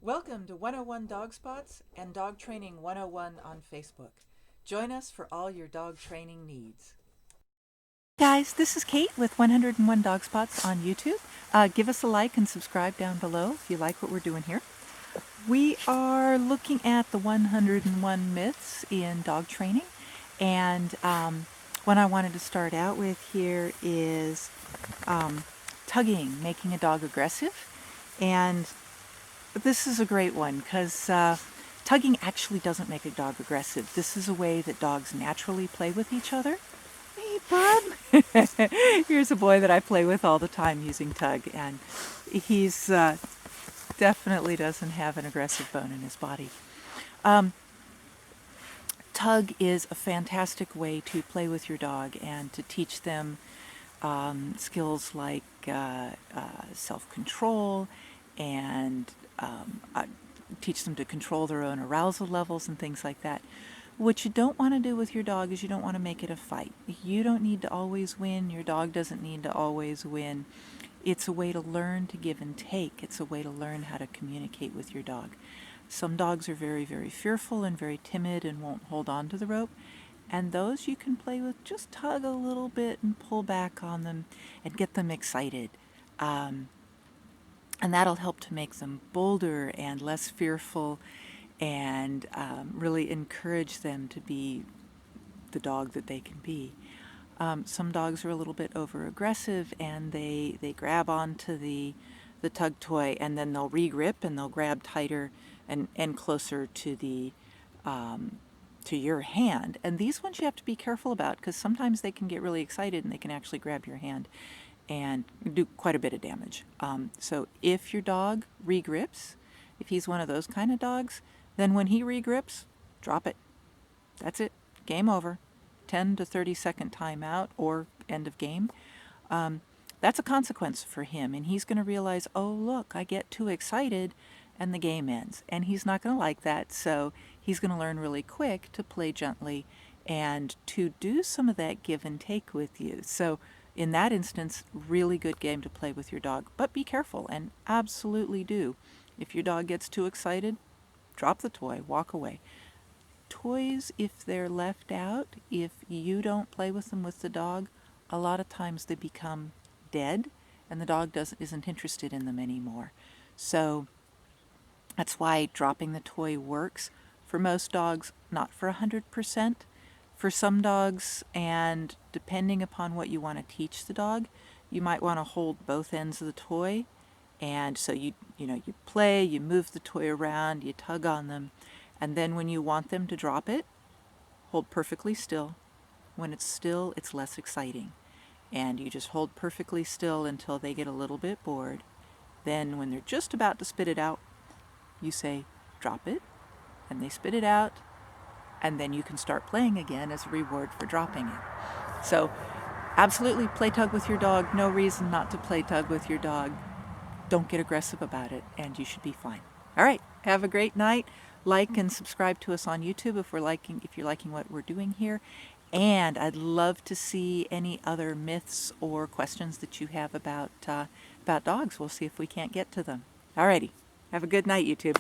Welcome to 101 Dog Spots and Dog Training 101 on Facebook. Join us for all your dog training needs. Guys, this is Kate with 101 Dog Spots on YouTube. Give us a like and subscribe down below if you like what we're doing here. We are looking at the 101 myths in dog training, and one I wanted to start out with here is tugging, making a dog aggressive. And this is a great one because tugging actually doesn't make a dog aggressive. This is a way that dogs naturally play with each other. Hey, bud. Here's a boy that I play with all the time using tug, and he's definitely doesn't have an aggressive bone in his body. Tug is a fantastic way to play with your dog and to teach them skills like self-control and teach them to control their own arousal levels and things like that. What you don't want to do with your dog is you don't want to make it a fight. You don't need to always win. Your dog doesn't need to always win. It's a way to learn to give and take. It's a way to learn how to communicate with your dog. Some dogs are very, very fearful and very timid and won't hold on to the rope. And those you can play with, just tug a little bit and pull back on them and get them excited. And that'll help to make them bolder and less fearful and really encourage them to be the dog that they can be. Some dogs are a little bit over-aggressive and they grab onto the tug toy and then they'll re-grip and they'll grab tighter and closer to the to your hand. And these ones you have to be careful about because sometimes they can get really excited and they can actually grab your hand and do quite a bit of damage. So if your dog re-grips, if he's one of those kind of dogs, then when he re-grips, drop it. That's it. Game over. 10 to 30 second timeout or end of game. That's a consequence for him, and he's going to realize, oh look, I get too excited and the game ends. And he's not going to like that, so he's going to learn really quick to play gently and to do some of that give and take with you. So in that instance, really good game to play with your dog. But be careful, and absolutely do. If your dog gets too excited, drop the toy, walk away. Toys, if they're left out, if you don't play with them with the dog, a lot of times they become dead and the dog isn't interested in them anymore. So that's why dropping the toy works for most dogs, not for 100%. For some dogs, and depending upon what you want to teach the dog, you might want to hold both ends of the toy. And so you play, you move the toy around, you tug on them, and then when you want them to drop it, hold perfectly still. When it's still, it's less exciting. And you just hold perfectly still until they get a little bit bored. Then when they're just about to spit it out, you say, drop it, and they spit it out, and then you can start playing again as a reward for dropping it. So absolutely play tug with your dog. No reason not to play tug with your dog. Don't get aggressive about it, and you should be fine. All right, have a great night. Like and subscribe to us on YouTube if you're liking what we're doing here. And I'd love to see any other myths or questions that you have about dogs. We'll see if we can't get to them. All righty, have a good night, YouTube.